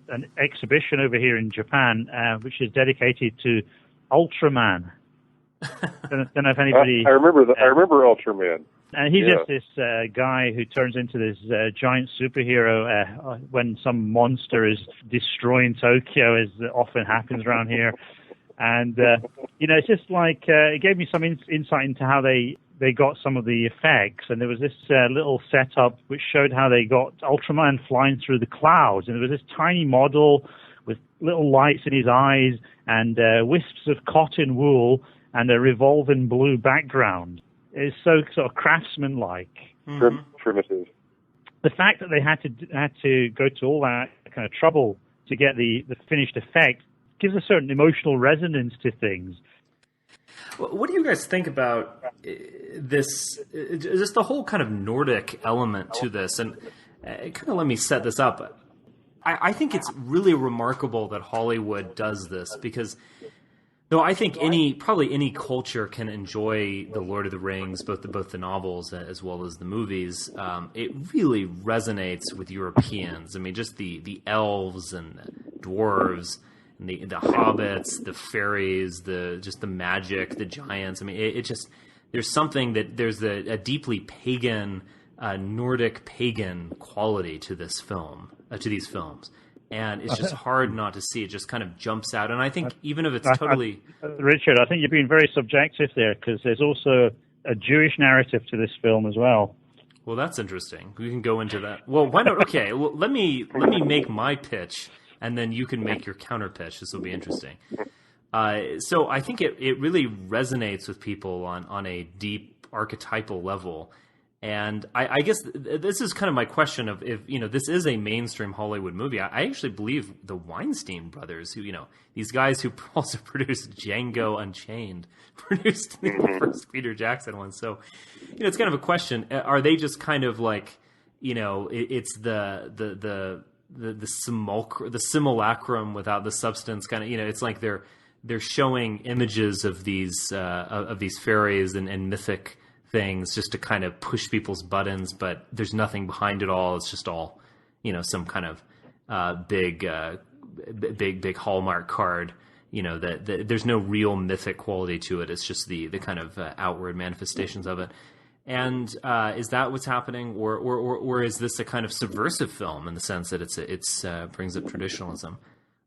S4: an exhibition over here in Japan, which is dedicated to Ultraman. Don't know if anybody.
S3: I remember Ultraman.
S4: And he's just this guy who turns into this giant superhero when some monster is destroying Tokyo, as often happens around here. And it's just like it gave me some insight into how they got some of the effects. And there was this little setup which showed how they got Ultraman flying through the clouds. And there was this tiny model with little lights in his eyes and wisps of cotton wool and a revolving blue background. It's so sort of craftsman-like.
S3: Primitive.
S4: The fact that they had to go to all that kind of trouble to get the finished effect gives a certain emotional resonance to things.
S2: Well, what do you guys think about this? Just the whole kind of Nordic element to this, and kind of let me set this up. I think it's really remarkable that Hollywood does this, because though I think probably any culture can enjoy the Lord of the Rings, both the novels as well as the movies, it really resonates with Europeans. I mean, just the elves and the dwarves and the hobbits, the fairies, just the magic, the giants. I mean, it just, there's something that there's a deeply pagan, Nordic pagan quality to this film, to these films. And it's just hard not to see. It just kind of jumps out. And I think even if it's totally...
S4: Richard, I think you're being very subjective there, because there's also a Jewish narrative to this film as well.
S2: Well, that's interesting. We can go into that. Well, why not? Okay, well, let me make my pitch, and then you can make your counter pitch. This will be interesting. So I think it really resonates with people on a deep archetypal level. And I guess this is kind of my question of, if, this is a mainstream Hollywood movie. I actually believe the Weinstein brothers, who, these guys who also produced Django Unchained, produced the first Peter Jackson one. So, it's kind of a question. Are they just kind of like, it's the simulacrum without the substance kind of, it's like they're showing images of these fairies and mythic things just to kind of push people's buttons, but there's nothing behind it all. It's just all, some kind of big Hallmark card, that there's no real mythic quality to it. It's just the kind of outward manifestations of it. And is that what's happening, or is this a kind of subversive film in the sense that it's brings up traditionalism?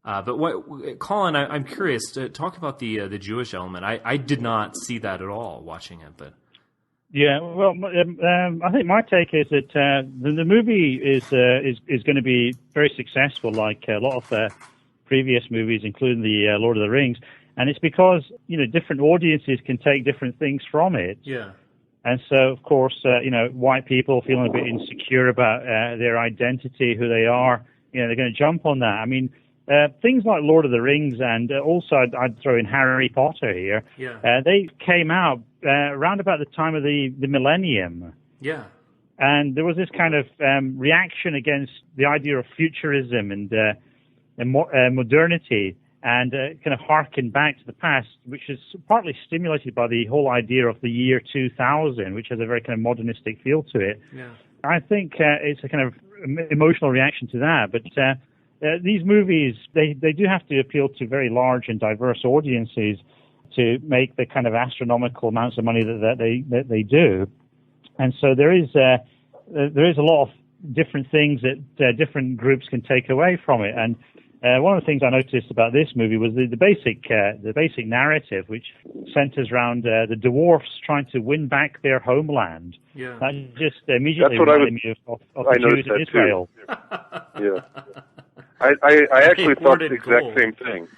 S2: But what, Colin, I'm curious to talk about the Jewish element. I did not see that at all watching it, but.
S4: Yeah, well, I think my take is that the movie is going to be very successful, like a lot of previous movies, including the Lord of the Rings, and it's because different audiences can take different things from it.
S2: Yeah.
S4: And so, of course, white people feeling a bit insecure about their identity, who they are, they're going to jump on that. I mean, things like Lord of the Rings, and also I'd throw in Harry Potter here.
S2: Yeah.
S4: They came out around about the time of the millennium.
S2: Yeah.
S4: And there was this kind of reaction against the idea of futurism and modernity, and kind of harken back to the past, which is partly stimulated by the whole idea of the year 2000, which has a very kind of modernistic feel to it.
S2: Yeah.
S4: I think it's a kind of emotional reaction to that. But these movies, they do have to appeal to very large and diverse audiences to make the kind of astronomical amounts of money that they do. And so there is a lot of different things that different groups can take away from it. And one of the things I noticed about this movie was the basic narrative, which centers around the dwarfs trying to win back their homeland.
S2: Yeah.
S4: That just immediately reminded me of the Jews in Israel.
S3: Yeah. I actually thought the exact same thing.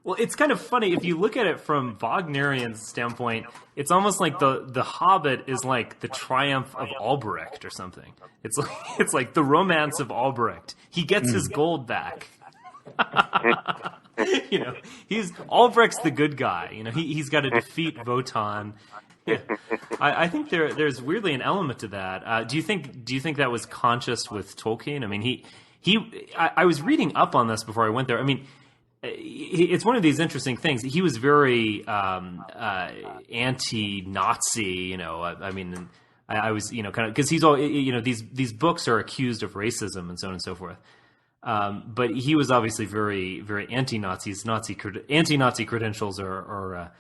S2: Well, it's kind of funny if you look at it from Wagnerian standpoint. It's almost like the Hobbit is like the triumph of Albrecht or something. It's like the romance of Albrecht. He gets his gold back. Albrecht's the good guy. He's got to defeat Wotan. Yeah. I think there's weirdly an element to that. Do you think that was conscious with Tolkien? I mean, I was reading up on this before I went there. I mean, it's one of these interesting things. He was very anti-Nazi, I mean, I was, kind of, because he's all, these books are accused of racism and so on and so forth. But he was obviously very, very anti-Nazis. Anti-Nazi credentials are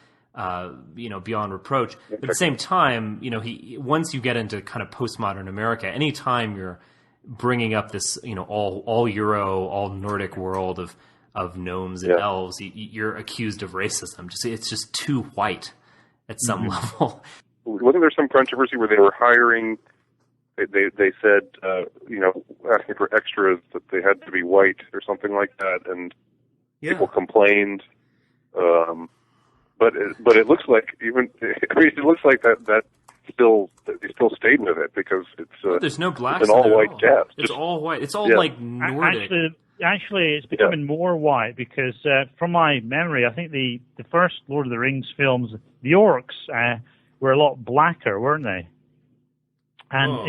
S2: beyond reproach. But at the same time, once you get into kind of postmodern America, anytime you're bringing up this, all Euro, all Nordic world of gnomes and elves, you're accused of racism. It's just too white at some level.
S3: Wasn't there some controversy where they were hiring? They said, asking for extras that they had to be white or something like that, and people complained. But it looks like it looks like that they still stayed with it because it's
S2: there's no blacks.
S3: It's an all white cast.
S2: It's all white. It's all like Nordic.
S4: Actually, it's becoming more white because, from my memory, I think the first Lord of the Rings films, the orcs were a lot blacker, weren't they? And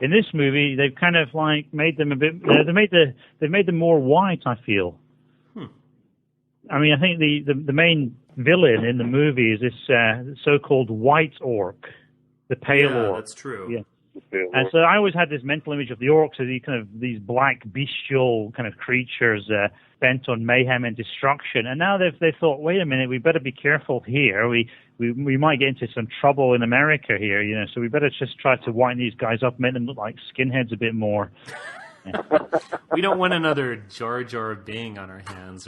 S4: in this movie, they've kind of like made them a bit. They've made them more white. I feel. I mean, I think the main villain in the movie is this so-called white orc, the pale orc.
S2: Yeah, that's true.
S4: Yeah. And so I always had this mental image of the orcs as these black bestial kind of creatures bent on mayhem and destruction. And now they've thought, wait a minute, we better be careful here. We might get into some trouble in America here, so we better just try to whiten these guys up, make them look like skinheads a bit more. Yeah.
S2: We don't want another Jar Jar Bing on our hands.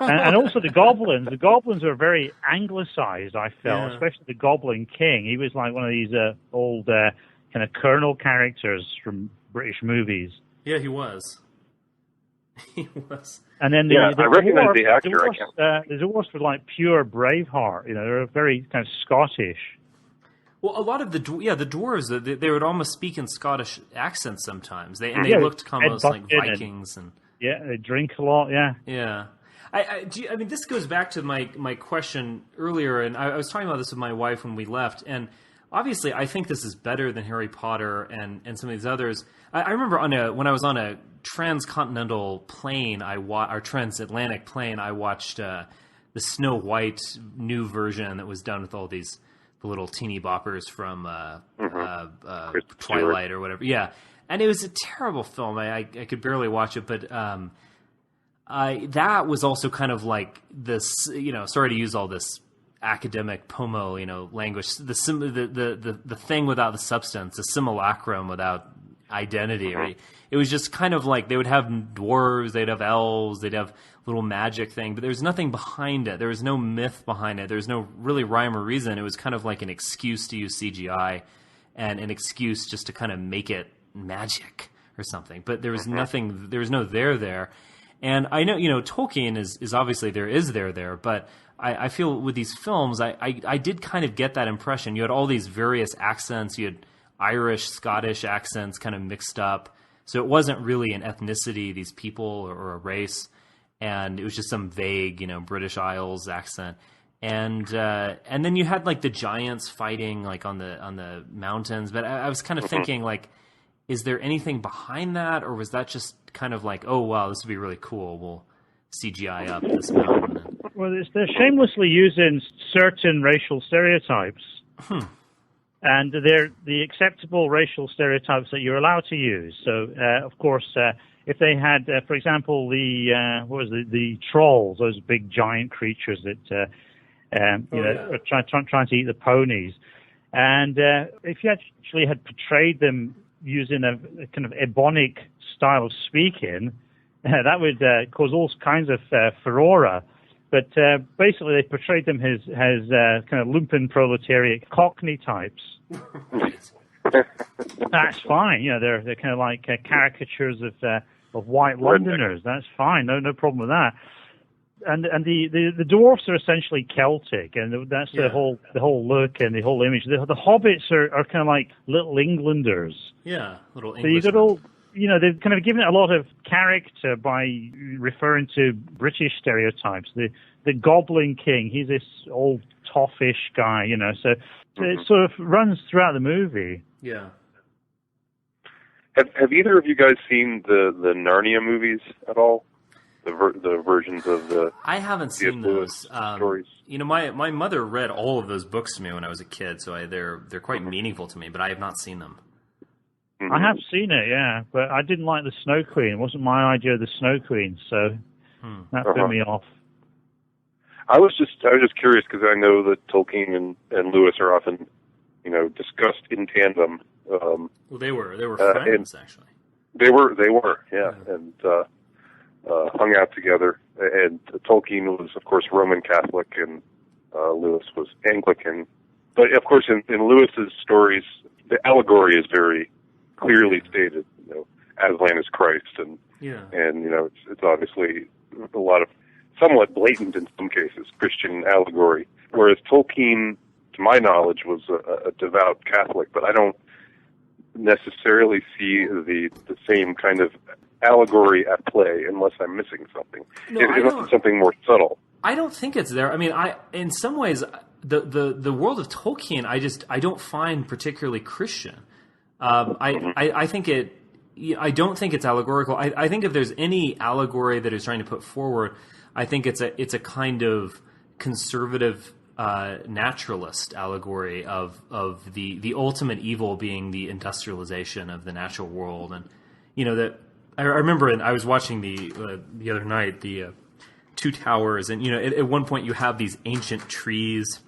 S4: and also the goblins. The goblins are very anglicized, I felt, especially the Goblin King. He was like one of these old kind of colonel characters from British movies.
S2: Yeah, he was. He was.
S4: And then
S3: I recognize the actor.
S4: The dwarves were like pure Braveheart. They're very kind of Scottish.
S2: Well, a lot of the dwarves, they would almost speak in Scottish accents sometimes. They looked almost like Vikings and.
S4: Yeah, they drink a lot. Yeah.
S2: Yeah. I mean, this goes back to my question earlier, and I was talking about this with my wife when we left, and obviously I think this is better than Harry Potter and some of these others. I remember when I was on a transcontinental plane, or transatlantic plane, I watched the Snow White new version that was done with all the little teeny boppers from Twilight or whatever. Yeah. And it was a terrible film. I could barely watch it, but that was also kind of like this, sorry to use all this academic pomo, language, the thing without the substance, the simulacrum without identity. Right? It was just kind of like they would have dwarves, they'd have elves, they'd have little magic thing, but there was nothing behind it. There was no myth behind it. There was no really rhyme or reason. It was kind of like an excuse to use CGI and an excuse just to kind of make it magic or something, but there was nothing. There was no there. And I know, Tolkien is obviously there, but I feel with these films, I did kind of get that impression. You had all these various accents. You had Irish, Scottish accents kind of mixed up. So it wasn't really an ethnicity, these people or a race. And it was just some vague, British Isles accent. And then you had like the giants fighting like on the mountains. But I was kind of thinking like, is there anything behind that, or was that just kind of like, oh wow, this would be really cool, we'll CGI up this mountain?
S4: Well, they're shamelessly using certain racial stereotypes, and they're the acceptable racial stereotypes that you're allowed to use. So, of course, if they had, for example, the trolls, those big giant creatures that are trying to eat the ponies, and if you actually had portrayed them using a kind of ebonic style of speaking, that would cause all kinds of furore. But basically, they portrayed them as kind of lumpen proletariat Cockney types. That's fine. They're kind of like caricatures of white Londoners. That's fine. No problem with that. And the dwarfs are essentially Celtic, and that's the whole look and the whole image. The hobbits are kind of like little Englanders.
S2: Yeah, little Englishmen.
S4: So you got all, they've kind of given it a lot of character by referring to British stereotypes. The Goblin King, he's this old toffish guy, So it sort of runs throughout the movie.
S2: Yeah.
S3: Have either of you guys seen the Narnia movies at all? the versions of the.
S2: I haven't seen those
S3: stories.
S2: My mother read all of those books to me when I was a kid, so they're quite meaningful to me. But I have not seen them.
S4: I have seen it, yeah, but I didn't like the Snow Queen. It wasn't my idea of the Snow Queen, so that put me off.
S3: I was just curious because I know that Tolkien and Lewis are often, discussed in tandem.
S2: Well, they were friends actually.
S3: They were, yeah. And hung out together. And Tolkien was, of course, Roman Catholic, and Lewis was Anglican. But of course, in Lewis's stories, the allegory is very clearly stated. Aslan is Christ, and it's obviously a lot of somewhat blatant in some cases Christian allegory. Whereas Tolkien, to my knowledge, was a devout Catholic, but I don't necessarily see the same kind of allegory at play unless I'm missing something. It's something more subtle.
S2: I don't think it's there. I mean, in some ways, the world of Tolkien, I don't find particularly Christian. I think I don't think it's allegorical. I think if there's any allegory that is trying to put forward, I think it's a kind of conservative naturalist allegory of the ultimate evil being the industrialization of the natural world. And that I remember, I was watching the other night the Two Towers, and at one point you have these ancient trees,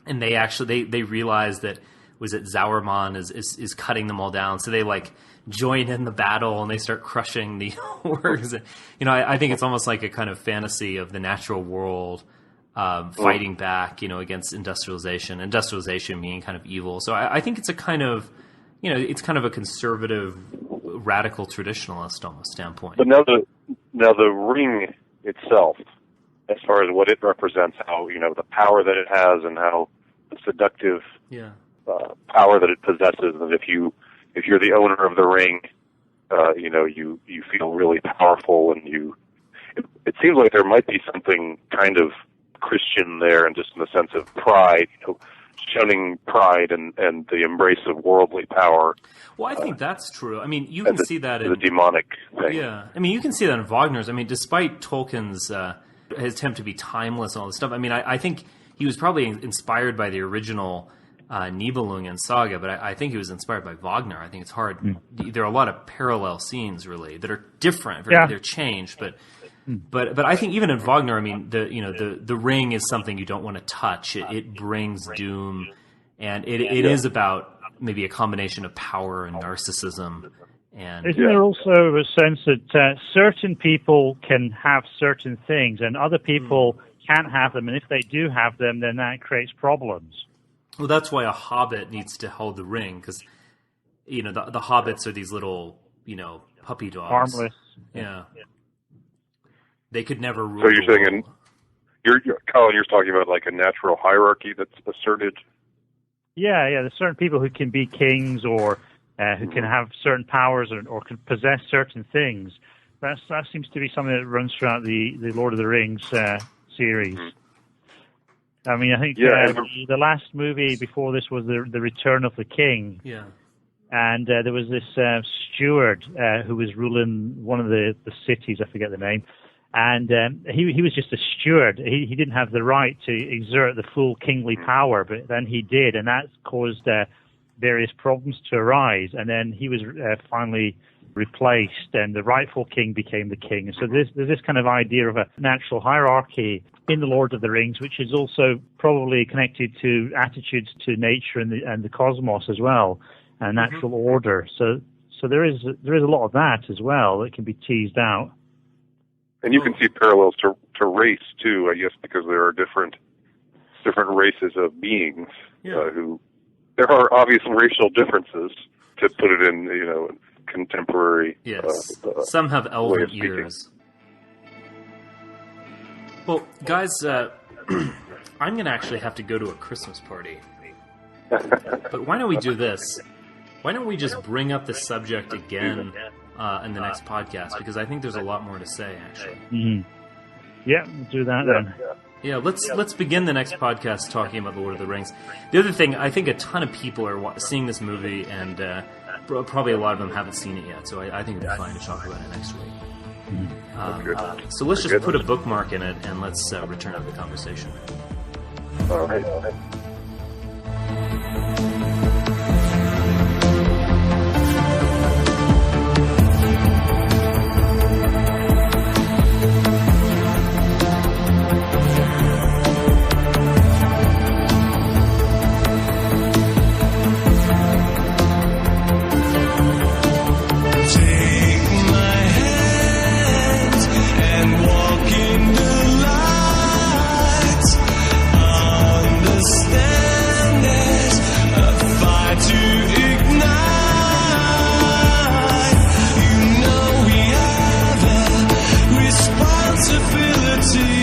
S2: and they realize that Zauerman is cutting them all down, so they join in the battle and they start crushing the orcs. I think it's almost like a kind of fantasy of the natural world fighting back, against industrialization being kind of evil. So I think it's a kind of, it's kind of a conservative, radical traditionalist almost standpoint.
S3: But now the ring itself, as far as what it represents, how, the power that it has and how the seductive power that it possesses, and if you're the owner of the ring, you feel really powerful, and it seems like there might be something kind of Christian there, and just in the sense of pride, shunning pride and the embrace of worldly power.
S2: Well, I think that's true. I mean, you can see that in
S3: the demonic thing.
S2: Yeah, I mean, you can see that in Wagner's. I mean, despite Tolkien's his attempt to be timeless and all this stuff, I mean, I think he was probably inspired by the original Nibelungen saga, but I think he was inspired by Wagner. I think it's hard. There are a lot of parallel scenes, really, that are different. They're changed, but I think even in Wagner, I mean, the ring is something you don't want to touch. It brings doom, and it is about maybe a combination of power and narcissism. And
S4: isn't there also a sense that certain people can have certain things, and other people can't have them, and if they do have them, then that creates problems?
S2: Well, that's why a hobbit needs to hold the ring, because the hobbits are these little puppy dogs,
S4: harmless.
S2: Yeah. They could never rule.
S3: So you're saying, Colin, you're talking about like a natural hierarchy that's asserted?
S4: Yeah. There's certain people who can be kings, or who can have certain powers, or can possess certain things. That seems to be something that runs throughout the Lord of the Rings series. I mean, I think the last movie before this was the Return of the King.
S2: Yeah. And
S4: there was this steward who was ruling one of the cities. I forget the name. And he was just a steward. He didn't have the right to exert the full kingly power, but then he did, and that caused various problems to arise. And then he was finally replaced, and the rightful king became the king. So there's this kind of idea of a natural hierarchy in the Lord of the Rings, which is also probably connected to attitudes to nature and the cosmos as well, and natural order. So there is a lot of that as well that can be teased out.
S3: And you can see parallels to race too, I guess, because there are different races of beings who there are obvious racial differences, to put it in contemporary.
S2: Yes, some have elven ears. Well, guys, I'm going to actually have to go to a Christmas party. But why don't we do this? Why don't we just bring up the subject again in the next podcast? Because I think there's a lot more to say, actually.
S4: Mm-hmm. Yeah, we'll do that then.
S2: Yeah, let's begin the next podcast talking about The Lord of the Rings. The other thing, I think a ton of people are seeing this movie, and probably a lot of them haven't seen it yet, so I think it'd be fine to talk about it next week.
S4: Mm-hmm.
S2: So let's just put a bookmark in it, and let's return to the conversation.
S3: All right.
S5: Responsibility.